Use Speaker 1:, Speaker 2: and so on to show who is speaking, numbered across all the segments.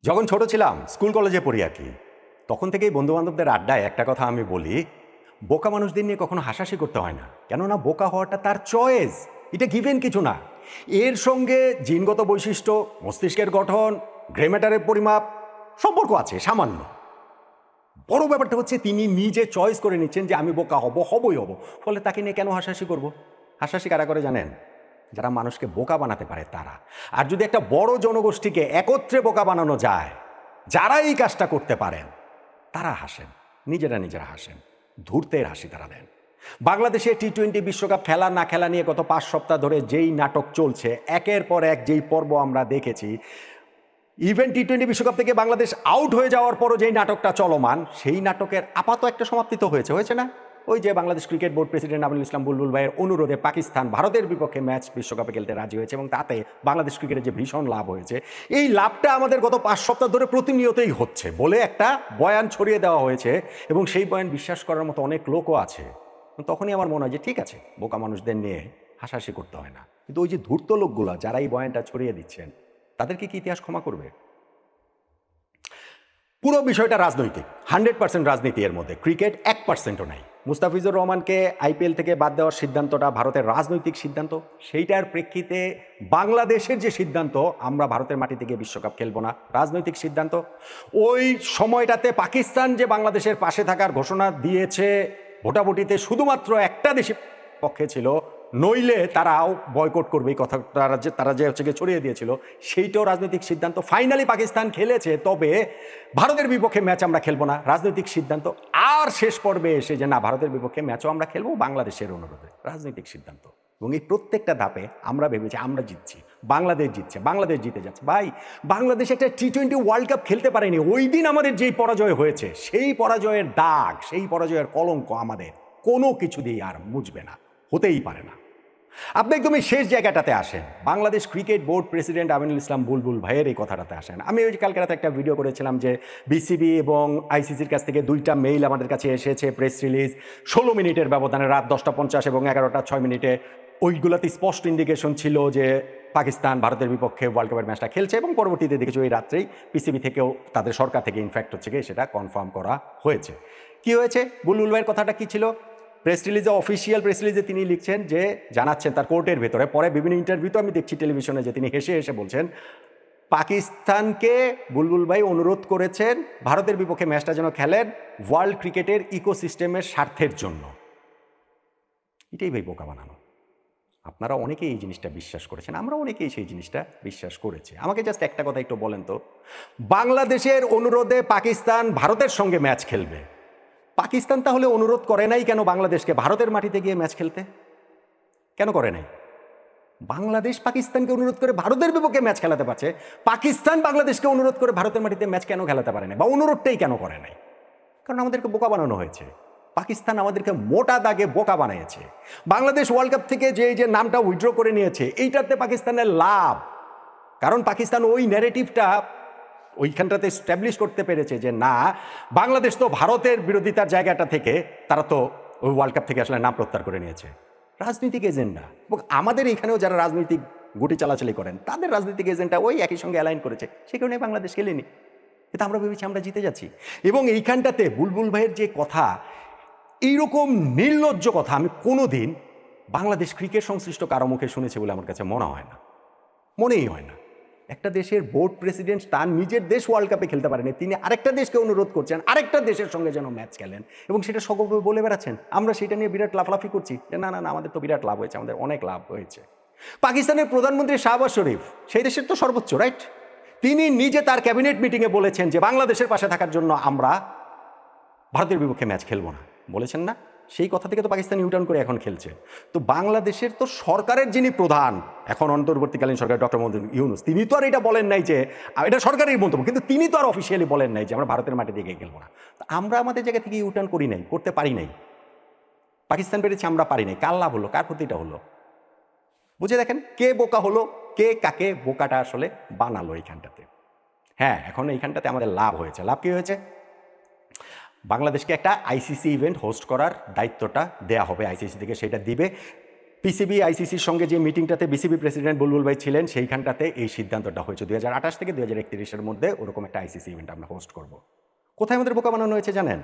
Speaker 1: যখন ছোট ছিলাম স্কুল কলেজে পড়ি আর কি, তখন থেকেই বন্ধুবান্ধবদের আড্ডায় একটা কথা আমি বলি, বোকা মানুষদের নিয়ে কখনো হাসাহাসি করতে হয় না, কেননা বোকা হওয়াটা তার চয়েস, এটা গিভেন কিছু না। এর সঙ্গে জিনগত বৈশিষ্ট্য, মস্তিষ্কের গঠন, গ্রে ম্যাটারের পরিমাপ সম্পর্ক আছে সামান্য। বড় ব্যাপারটা হচ্ছে তিনি নিজে চয়েস করে নিচ্ছেন যে আমি বোকা হবই হব, ফলে তাকে নিয়ে কেন হাসাহাসি করব? হাসাহাসি কারা করে জানেন? যারা মানুষকে বোকা বানাতে পারে তারা। আর যদি একটা বড় জনগোষ্ঠীকে একত্রে বোকা বানানো যায়, যারা এই কাজটা করতে পারেন তারা হাসেন, নিজেরা হাসেন, ধূর্তের হাসি তারা দেন। বাংলাদেশে টি-20 বিশ্বকাপ খেলা না খেলা নিয়ে গত 5 সপ্তাহ ধরে যেই নাটক চলছে, একের পর এক যেই পর্ব আমরা দেখেছি, ইভেন টি-20 বিশ্বকাপ থেকে বাংলাদেশ আউট হয়ে যাওয়ার পরও যেই নাটকটা চলমান, সেই নাটকের আপাতত একটা সমাপ্তি তো হয়েছে না? ওই যে Bangladesh cricket board president Aminul Islam Bulbul ভাইয়ের অনুরোধে পাকিস্তান ভারতের বিপক্ষে ম্যাচ বিশ্বকাপে খেলতে রাজি হয়েছে এবং তাতে বাংলাদেশ ক্রিকেটের যে ভীষণ লাভ হয়েছে, এই লাভটা আমাদের গত 5 সপ্তাহ ধরে প্রতিনিয়তই হচ্ছে বলে একটা বয়ান ছড়িয়ে দেওয়া হয়েছে এবং সেই বয়ান বিশ্বাস করার মতো অনেক লোকও আছে। তখনই আমার মনে হয় যে ঠিক আছে, বোকা মানুষদের নিয়ে হাসাহাসি করতে হয় না, কিন্তু ওই যে ধূর্ত লোকগুলো যারা এই বয়ানটা ছড়িয়ে দিচ্ছেন, তাদেরকে কি ইতিহাস ক্ষমা করবে? পুরো বিষয়টা রাজনৈতিক, 100% রাজনীতি এর মধ্যে, ক্রিকেট 1%ও নাই। মুস্তাফিজুর রহমানকে আইপিএল থেকে বাদ দেওয়ার সিদ্ধান্তটা ভারতের রাজনৈতিক সিদ্ধান্ত, সেইটার প্রেক্ষিতে বাংলাদেশের যে সিদ্ধান্ত আমরা ভারতের মাটিতে গিয়ে বিশ্বকাপ খেলবো না, রাজনৈতিক সিদ্ধান্ত। ওই সময়টাতে পাকিস্তান যে বাংলাদেশের পাশে থাকার ঘোষণা দিয়েছে, ভোটাভুটিতে শুধুমাত্র একটা দেশের পক্ষে ছিল, নইলে তারাও বয়কট করবে, এই কথা তারা যে হচ্ছে ছড়িয়ে দিয়েছিল, সেইটাও রাজনৈতিক সিদ্ধান্ত। ফাইনালি পাকিস্তান খেলেছে, তবে ভারতের বিপক্ষে ম্যাচ আমরা খেলবো না, রাজনৈতিক সিদ্ধান্ত। আর শেষ পর্বে এসে যে না, ভারতের বিপক্ষে ম্যাচও আমরা খেলবো বাংলাদেশের অনুরোধে, রাজনৈতিক সিদ্ধান্ত। এবং এই প্রত্যেকটা ধাপে আমরা ভেবেছি আমরা জিতছি, বাংলাদেশ জিতছে, বাংলাদেশ জিতে যাচ্ছে। ভাই, বাংলাদেশ একটা টি-20 ওয়ার্ল্ড কাপ খেলতে পারেনি, ওই দিন আমাদের যেই পরাজয় হয়েছে, সেই পরাজয়ের দাগ, সেই পরাজয়ের কলঙ্ক আমাদের কোনো কিছু দিয়ে আর মুছবে না, হতেই পারে না। আপনি একদমই শেষ জায়গাটাতে আসেন, Bangladesh cricket board president Aminul Islam Bulbul ভাইয়ের এই কথাটাতে আসেন। আমি ওই কালকে রাতে একটা ভিডিও করেছিলাম যে বিসিবি এবং আইসিসির কাছ থেকে 2টা মেইল আমাদের কাছে এসেছে, প্রেস রিলিজ, 16 মিনিটের ব্যবধানে, রাত 10টা 50 এবং 11টা 6 ওইগুলোতে স্পষ্ট ইন্ডিকেশন ছিল যে পাকিস্তান ভারতের বিপক্ষে ওয়ার্ল্ড কাপের ম্যাচটা খেলছে, এবং পরবর্তীতে দেখেছি ওই রাত্রেই পিসিবি থেকেও, তাদের সরকার থেকে ইনফ্যাক্ট হচ্ছে গিয়ে সেটা কনফার্ম করা হয়েছে। কি হয়েছে? বুলবুল ভাইয়ের কথাটা কি ছিল? প্রেস রিলিজে, অফিসিয়াল প্রেস রিলিজে তিনি লিখছেন যে, জানাচ্ছেন তার কোর্টের ভেতরে, পরে বিভিন্ন ইন্টারভিউতে আমি দেখছি টেলিভিশনে যে তিনি হেসে হেসে বলছেন, পাকিস্তানকে বুলবুল ভাই অনুরোধ করেছেন ভারতের বিপক্ষে ম্যাচটা যেন খেলেন ওয়ার্ল্ড ক্রিকেটের ইকোসিস্টেমের স্বার্থের জন্য। এটাই ভাই বোকা বানানো। আপনারা অনেকেই এই জিনিসটা বিশ্বাস করেছেন, আমরা অনেকেই সেই জিনিসটা বিশ্বাস করেছি। আমাকে জাস্ট একটা কথা একটু বলেন তো, বাংলাদেশের অনুরোধে পাকিস্তান ভারতের সঙ্গে ম্যাচ খেলবে, পাকিস্তান তাহলে অনুরোধ করে নাই কেন বাংলাদেশকে ভারতের মাটিতে গিয়ে ম্যাচ খেলতে? কেন করে নাই? বাংলাদেশ পাকিস্তানকে অনুরোধ করে ভারতের বিপক্ষে ম্যাচ খেলাতে পারছে, পাকিস্তান বাংলাদেশকে অনুরোধ করে ভারতের মাটিতে ম্যাচ কেন খেলাতে পারে না, বা অনুরোধটাই কেন করে নাই? কারণ আমাদেরকে বোকা বানানো হয়েছে। পাকিস্তান আমাদেরকে মোটা দাগে বোকা বানিয়েছে। বাংলাদেশ ওয়ার্ল্ড কাপ থেকে যে নামটা উইথড্র করে নিয়েছে, এইটাতে পাকিস্তানের লাভ, কারণ পাকিস্তান ওই ন্যারেটিভটা ওইখানটাতে স্ট্যাবলিশ করতে পেরেছে যে না, বাংলাদেশ তো ভারতের বিরোধিতার জায়গাটা থেকে তারা তো ওই ওয়ার্ল্ড কাপ থেকে আসলে নাম প্রত্যাহার করে নিয়েছে। রাজনৈতিক এজেন্ডা, এবং আমাদের এখানেও যারা রাজনৈতিক গুটি চালাচালি করেন, তাদের রাজনৈতিক এজেন্ডা ওই একই সঙ্গে অ্যালাইন করেছে, সে কারণে বাংলাদেশ খেলেনি। কিন্তু আমরা ভেবেছি আমরা জিতে যাচ্ছি। এবং এইখানটাতে বুলবুল ভাইয়ের যে কথা, এইরকম নির্লজ্জ কথা আমি কোনো দিন বাংলাদেশ ক্রিকেট সংশ্লিষ্ট কারো মুখে শুনেছি বলে আমার কাছে মনে হয় না, মনেই হয় না। একটা দেশের বোর্ড প্রেসিডেন্ট তার নিজের দেশ ওয়ার্ল্ড কাপে খেলতে পারেনি, তিনি আরেকটা দেশকে অনুরোধ করছেন আরেকটা দেশের সঙ্গে যেন ম্যাচ খেলেন, এবং সেটা সকলভাবে বলে বেড়াচ্ছেন। আমরা সেটা নিয়ে বিরাট লাফালাফি করছি যে না না না, আমাদের তো বিরাট লাভ হয়েছে, আমাদের অনেক লাভ হয়েছে। পাকিস্তানের প্রধানমন্ত্রী শাহবাজ শরীফ, সেই দেশের তো সর্বোচ্চ, রাইট? তিনি নিজে তার ক্যাবিনেট মিটিংয়ে বলেছেন যে বাংলাদেশের পাশে থাকার জন্য আমরা ভারতের বিপক্ষে ম্যাচ খেলবো না, বলেছেন না? সেই কথা থেকে তো পাকিস্তান ইউটার্ন করে এখন খেলছে। তো বাংলাদেশের তো সরকারের যিনি প্রধান এখন, অন্তর্বর্তীকালীন সরকার ডক্টর মোহাম্মদ ইউনূস, তিনি তো আর এটা বলেন নাই যে, এটা সরকারের মন্তব্য, কিন্তু তিনি তো আর অফিসিয়ালি বলেন নাই যে আমরা ভারতের মাটি দিয়ে খেলবো না। আমরা আমাদের জায়গা থেকে ইউটার্ন করি নাই, করতে পারি নাই। পাকিস্তান পেরেছে, আমরা পারি নাই। কার লাভ হলো, কার ক্ষতিটা হলো? বুঝে দেখেন কে বোকা হলো, কে কাকে বোকাটা আসলে বানালো এইখানটাতে। হ্যাঁ, এখন এইখানটাতে আমাদের লাভ হয়েছে। লাভ কি হয়েছে? বাংলাদেশকে একটা আইসিসি ইভেন্ট হোস্ট করার দায়িত্বটা দেয়া হবে, আইসিসি থেকে সেটা দিবে। পিসিবি আইসিসির সঙ্গে যে মিটিংটাতে বিসিবি প্রেসিডেন্ট বুলবুল ভাই ছিলেন সেইখানটাতে এই সিদ্ধান্তটা হয়েছে 2028 থেকে 2031-এর মধ্যে ওরকম একটা আইসিসি ইভেন্ট আমরা হোস্ট করব। কোথায় আমাদের বোকা বানানো হয়েছে জানেন?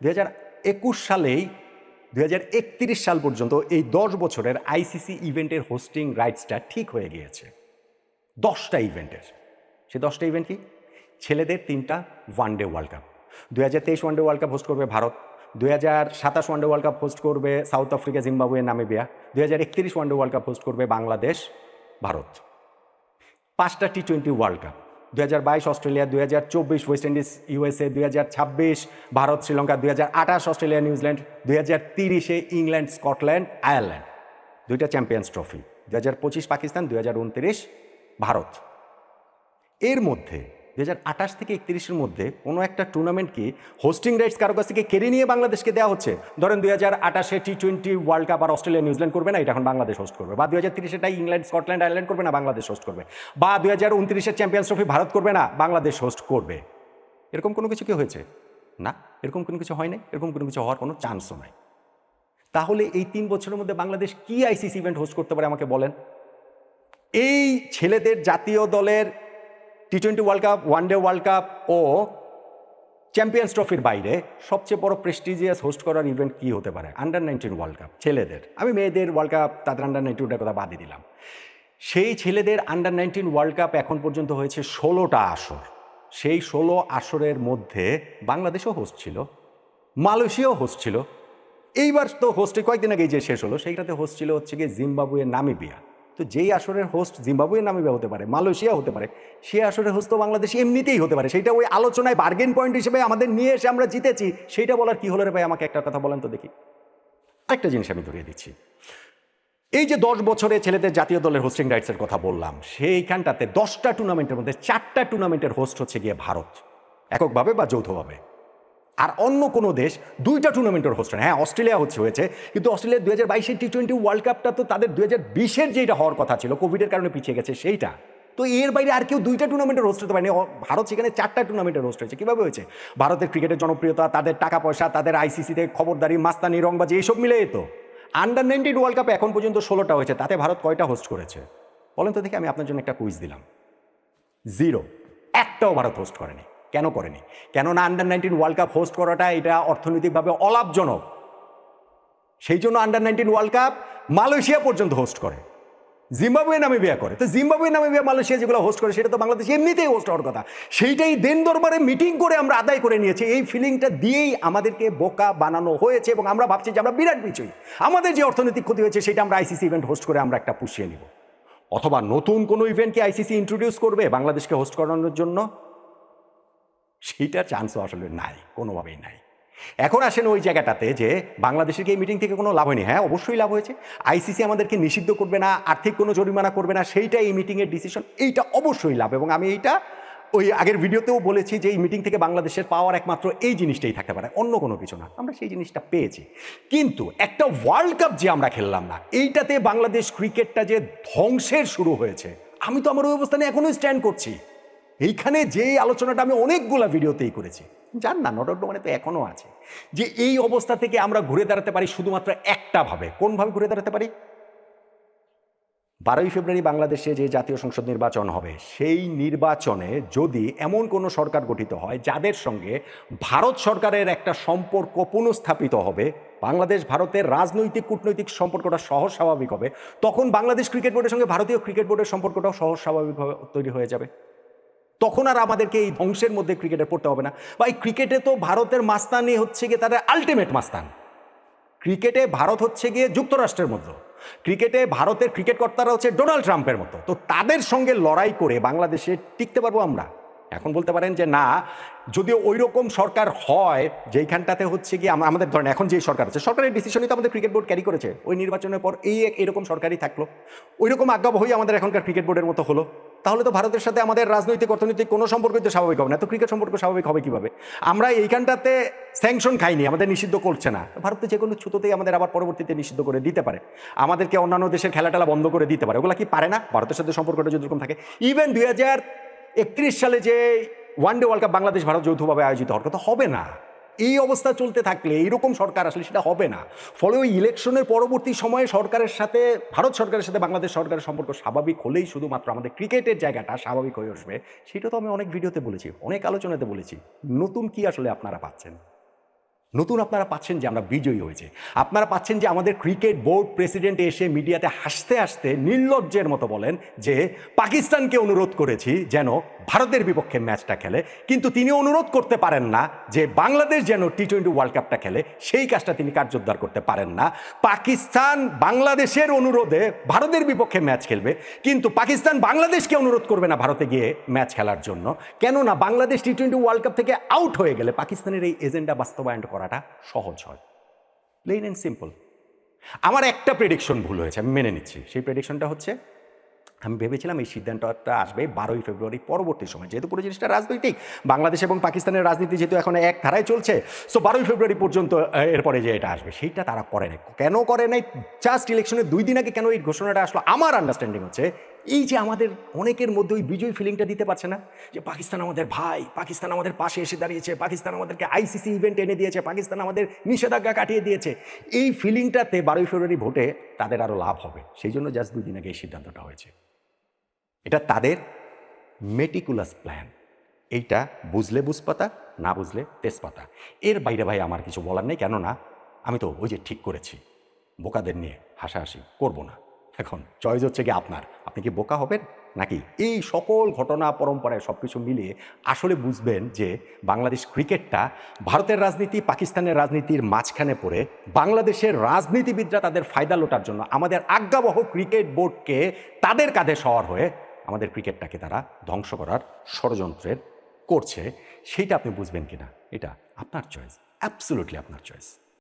Speaker 1: 2021 সালেই 2031 সাল পর্যন্ত এই 10 বছরের আইসিসি ইভেন্টের হোস্টিং রাইটসটা ঠিক হয়ে গিয়েছে 10টা ইভেন্টের। সে 10টা ইভেন্ট কি? ছেলেদের 3টা one day world cup, 2023 one day world cup host করবে Bharat, 2027 one day world cup host করবে south Africa, Zimbabwe, Namibia, 2031 one day world cup host করবে বাংলাদেশ, ভারত। 5টা টি20 world cup, 2022 Australia, 2024 West Indies USA, 2026 Bharat Sri Lanka, 2028 Australia New Zealand, 2030 England Scotland Ireland, 2টা champions trophy, 2025 Pakistan, 2029 Bharat. এর মধ্যে 2028 থেকে 31-এর মধ্যে কোনো একটা টুর্নামেন্ট কি হোস্টিং রাইটস কারো কাছ থেকে কেড়ে নিয়ে বাংলাদেশকে দেওয়া হচ্ছে? ধরেন 2028-এ টি20 ওয়ার্ল্ড কাপ আর অস্ট্রেলিয়া নিউজিল্যান্ড করবে না, এটা এখন বাংলাদেশ হোস্ট করবে, বা 2030-এটাই ইংল্যান্ড স্কটল্যান্ড আয়ারল্যান্ড করবে না, বাংলাদেশ হোস্ট করবে, বা 2029-এর চ্যাম্পিয়ন্স ট্রফি ভারত করবে না, বাংলাদেশ হোস্ট করবে। এরকম কোনো কিছু কি হয়েছে? না, এরকম কোনো কিছু হয় নাই, এরকম কোনো কিছু হওয়ার কোনো চান্সও নাই। তাহলে এই 3 বছরের মধ্যে বাংলাদেশ কি আইসিসি ইভেন্ট হোস্ট করতে পারে আমাকে বলেন? এই ছেলেদের জাতীয় দলের টি20 world cup, one day world cup ও চ্যাম্পিয়ন্স ট্রফির বাইরে সবচেয়ে বড় প্রেস্টিজিয়াস হোস্ট করার ইভেন্ট কি হতে পারে? আন্ডার-19 ওয়ার্ল্ড কাপ ছেলেদের। আমি মেয়েদের ওয়ার্ল্ড কাপ, তাদের আন্ডার-19-টার কথা বাদই দিলাম। সেই ছেলেদের আন্ডার-19 ওয়ার্ল্ড কাপ এখন পর্যন্ত হয়েছে 16টা আসর। সেই 16 আসরের মধ্যে বাংলাদেশও হোস্ট ছিল, মালয়েশিয়াও হোস্ট ছিল। এইবার তো হোস্টে কয়েকদিন আগেই যে শেষ হলো সেইটাতে হোস্ট ছিল হচ্ছে গিয়ে জিম্বাবুয়ে, নামিবিয়া। তো যেই আসরের হোস্ট জিম্বাবুয়ে, নামিবিয়া হতে পারে, মালয়েশিয়া হতে পারে, সেই আসরের হোস্ট তো বাংলাদেশ এমনিতেই হতে পারে। সেইটা ওই আলোচনায় বার্গেন পয়েন্ট হিসেবে আমাদের নিয়ে এসে আমরা জিতেছি, সেইটা বলার কি হলো রে ভাই? আমাকে একটা কথা বলেন তো দেখি। আরেকটা জিনিস আমি ধরিয়ে দিচ্ছি। এই যে 10 বছরে ছেলেদের জাতীয় দলের হোস্টিং রাইটসের কথা বললাম, সেইখানটাতে 10টা টুর্নামেন্টের মধ্যে 4টা টুর্নামেন্টের হোস্ট হচ্ছে গিয়ে ভারত, এককভাবে বা যৌথভাবে। আর অন্য কোনো দেশ 2টা টুর্নামেন্টের হোস্ট হয়। হ্যাঁ, অস্ট্রেলিয়া হয়েছে, কিন্তু অস্ট্রেলিয়ার 2022-এর টি20 ওয়ার্ল্ড কাপটা তো তাদের 2020-এর যেটা হওয়ার কথা ছিল, কোভিডের কারণে পিছিয়ে গেছে সেইটা। তো এর বাইরে আর কেউ 2টা টুর্নামেন্টের হোস্ট হতে পারেনি। ভারত সেখানে 4টা টুর্নামেন্টের হোস্ট হয়েছে। কীভাবে হয়েছে? ভারতের ক্রিকেটের জনপ্রিয়তা, তাদের টাকা পয়সা, তাদের আইসিসিতে খবরদারি, মাস্তানি, রংবাজি এইসব মিলে তো। আন্ডার-19 ওয়ার্ল্ড কাপে এখন পর্যন্ত 16টা হয়েছে, তাতে ভারত কয়টা হোস্ট করেছে বলেন তো দেখি? আমি আপনার জন্য একটা কুইজ দিলাম। 0, একটাও ভারত হোস্ট করেনি। কেন করেনি? কেননা আন্ডার-19 ওয়ার্ল্ড কাপ হোস্ট করাটা এটা অর্থনৈতিকভাবে অলাভজনক। সেই জন্য আন্ডার-19 ওয়ার্ল্ড কাপ মালয়েশিয়া পর্যন্ত হোস্ট করে, জিম্বাবুয়ে, নামিবিয়া করে। তো জিম্বাবুয়ে, নামিবিয়া, মালয়েশিয়া যেগুলো হোস্ট করে সেটা তো বাংলাদেশ এমনিতেই হোস্ট হওয়ার কথা। সেইটাই দেন দরবারে মিটিং করে আমরা আদায় করে নিয়েছি। এই ফিলিংটা দিয়েই আমাদেরকে বোকা বানানো হয়েছে এবং আমরা ভাবছি যে আমরা বিরাট বিজয়ী। আমাদের যে অর্থনৈতিক ক্ষতি হয়েছে সেটা আমরা আইসিসি ইভেন্ট হোস্ট করে আমরা একটা পুষিয়ে নিব। অথবা নতুন কোনো ইভেন্টকে আইসিসি ইন্ট্রোডিউস করবে বাংলাদেশকে হোস্ট করানোর জন্য, সেইটার চান্সও আসলে নাই, কোনোভাবেই নাই। এখন আসেন ওই জায়গাটাতে যে বাংলাদেশের কি এই মিটিং থেকে কোনো লাভ হয়নি? হ্যাঁ, অবশ্যই লাভ হয়েছে। আইসিসি আমাদেরকে নিষিদ্ধ করবে না, আর্থিক কোনো জরিমানা করবে না, সেইটা এই মিটিংয়ের ডিসিশন, এইটা অবশ্যই লাভ। এবং আমি এইটা ওই আগের ভিডিওতেও বলেছি যে এই মিটিং থেকে বাংলাদেশের পাওয়ার একমাত্র এই জিনিসটাই থাকতে পারে, অন্য কোনো কিছু না। আমরা সেই জিনিসটা পেয়েছি, কিন্তু একটা ওয়ার্ল্ড কাপ যে আমরা খেললাম না, এইটাতে বাংলাদেশ ক্রিকেটটা যে ধ্বংসের শুরু হয়েছে, আমি তো আমার ওই অবস্থানে এখনোই স্ট্যান্ড করছি। এইখানে যে আলোচনাটা আমি অনেকগুলো ভিডিওতেই করেছি, জান না নট মানে তো এখনও আছে, যে এই অবস্থা থেকে আমরা ঘুরে দাঁড়াতে পারি শুধুমাত্র একটা ভাবে। কোনভাবে ঘুরে দাঁড়াতে পারি? 12ই ফেব্রুয়ারি বাংলাদেশে যে জাতীয় সংসদ নির্বাচন হবে, সেই নির্বাচনে যদি এমন কোনো সরকার গঠিত হয় যাদের সঙ্গে ভারত সরকারের একটা সম্পর্ক পুনঃস্থাপিত হবে, বাংলাদেশ ভারতের রাজনৈতিক কূটনৈতিক সম্পর্কটা সহজ স্বাভাবিক হবে, তখন বাংলাদেশ ক্রিকেট বোর্ডের সঙ্গে ভারতীয় ক্রিকেট বোর্ডের সম্পর্কটাও সহজ স্বাভাবিকভাবে তৈরি হয়ে যাবে। তখন আর আমাদেরকে এই ধ্বংসের মধ্যে ক্রিকেটে পড়তে হবে না। বা এই ক্রিকেটে তো ভারতের মাস্তানি হচ্ছে গিয়ে তাদের আলটিমেট মাস্তান। ক্রিকেটে ভারত হচ্ছে গিয়ে যুক্তরাষ্ট্রের মতো, ক্রিকেটে ভারতের ক্রিকেট কর্তারা হচ্ছে ডোনাল্ড ট্রাম্পের মতো। তো তাদের সঙ্গে লড়াই করে বাংলাদেশে টিকতে পারবো আমরা? এখন বলতে পারেন যে না, যদিও ওই রকম সরকার হয় যেইখানটাতে হচ্ছে গিয়ে আমাদের ধরেন এখন যে সরকার আছে, সরকারের ডিসিশনই তো আমাদের ক্রিকেট বোর্ড ক্যারি করেছে। ওই নির্বাচনের পর এইরকম সরকারই থাকলো, ওই রকম আজ্ঞাবহই আমাদের এখনকার ক্রিকেট বোর্ডের মতো হলো, তাহলে তো ভারতের সাথে আমাদের রাজনৈতিক অর্থনৈতিক কোনো সম্পর্কই তো স্বাভাবিক হবে না। তো ক্রিকেট সম্পর্ক স্বাভাবিক হবে কীভাবে? আমরা এইখানটাতে স্যাংশন খাইনি, আমাদের নিষিদ্ধ করছে না। ভারত যে কোনো ছুতোতেই আমাদের আবার পরবর্তীতে নিষিদ্ধ করে দিতে পারে, আমাদেরকে অন্যান্য দেশের খেলাটেলা বন্ধ করে দিতে পারে। ওগুলো কি পারে না? ভারতের সাথে সম্পর্কটা যদি এরকম থাকে, ইভেন 2031 সালে যে one day world cup Bangladesh Bharat যৌথভাবে আয়োজিত হওয়ার কথা, হবে না। এই অবস্থা চলতে থাকলে এইরকম সরকার আসলে সেটা হবে না। ফলে ওই ইলেকশনের পরবর্তী সময়ে সরকারের সাথে, ভারত সরকারের সাথে বাংলাদেশ সরকারের সম্পর্ক স্বাভাবিক হলেই শুধুমাত্র আমাদের ক্রিকেটের জায়গাটা স্বাভাবিক হয়ে আসবে। সেটা তো আমি অনেক ভিডিওতে বলেছি, অনেক আলোচনাতে বলেছি। নতুন কি আসলে আপনারা পাচ্ছেন? নতুন আপনারা পাচ্ছেন যে আমরা বিজয়ী হয়েছি, আপনারা পাচ্ছেন যে আমাদের ক্রিকেট বোর্ড প্রেসিডেন্ট এসে মিডিয়াতে হাসতে হাসতে নির্লজ্জের মতো বলেন যে পাকিস্তানকে অনুরোধ করেছি যেন ভারতের বিপক্ষে ম্যাচটা খেলে, কিন্তু তিনি অনুরোধ করতে পারেন না যে বাংলাদেশ যেন টি-20 ওয়ার্ল্ড কাপটা খেলে, সেই কাজটা তিনি কার্যোদ্ধার করতে পারেন না। পাকিস্তান বাংলাদেশের অনুরোধে ভারতের বিপক্ষে ম্যাচ খেলবে, কিন্তু পাকিস্তান বাংলাদেশকে অনুরোধ করবে না ভারতে গিয়ে ম্যাচ খেলার জন্য। কেননা বাংলাদেশ টি-20 ওয়ার্ল্ড কাপ থেকে আউট হয়ে গেলে পাকিস্তানের এই এজেন্ডা বাস্তবায়ন করাটা সহজ হয়। Plain and simple. আমার একটা প্রেডিকশন ভুল হয়েছে, আমি মেনে নিচ্ছি। সেই প্রেডিকশনটা হচ্ছে, আমি ভেবেছিলাম এই সিদ্ধান্তটা আসবে 12ই ফেব্রুয়ারি পরবর্তী সময়, যেহেতু পুরো জিনিসটা রাজনৈতিক, বাংলাদেশ এবং পাকিস্তানের রাজনীতি যেহেতু এখন এক ধারায় চলছে, সো 12ই ফেব্রুয়ারি পর্যন্ত এরপরে যে এটা আসবে সেইটা তারা করে নাই। কেন করে নাই? জাস্ট ইলেকশনের 2 দিন আগে কেন এই ঘোষণাটা আসলো? আমার আন্ডারস্ট্যান্ডিং হচ্ছে এই যে আমাদের অনেকের মধ্যে ওই বিজয় ফিলিংটা দিতে পারছে না যে পাকিস্তান আমাদের ভাই, পাকিস্তান আমাদের পাশে এসে দাঁড়িয়েছে, পাকিস্তান আমাদেরকে আইসিসি ইভেন্ট এনে দিয়েছে, পাকিস্তান আমাদের নিষেধাজ্ঞা কাটিয়ে দিয়েছে। এই ফিলিংটাতে 12ই ফেব্রুয়ারি ভোটে তাদের আরও লাভ হবে, সেই জন্য জাস্ট 2 দিন আগে এই সিদ্ধান্তটা হয়েছে। এটা তাদের মেটিকুলাস প্ল্যান। এইটা বুঝলে বুঝপাতা, না বুঝলে তেজপাতা। এর বাইরে ভাই আমার কিছু বলার নেই, কেননা আমি তো ওই যে ঠিক করেছি, বোকাদের নিয়ে হাসাহাসি করব না। এখন চয়েস হচ্ছে কি আপনার, আপনি কি বোকা হবেন নাকি এই সকল ঘটনা পরম্পরায় সব কিছু মিলিয়ে আসলে বুঝবেন যে বাংলাদেশ ক্রিকেটটা ভারতের রাজনীতি, পাকিস্তানের রাজনীতির মাঝখানে পড়ে বাংলাদেশের রাজনীতিবিদরা তাদের ফায়দা লোটার জন্য আমাদের আজ্ঞাবহ ক্রিকেট বোর্ডকে তাদের কাঁধে সওয়ার হয়ে আমাদের ক্রিকেটটাকে তারা ধ্বংস করার ষড়যন্ত্রের করছে। সেইটা আপনি বুঝবেন কিনা এটা আপনার চয়েস, অ্যাবসলিউটলি আপনার চয়েস।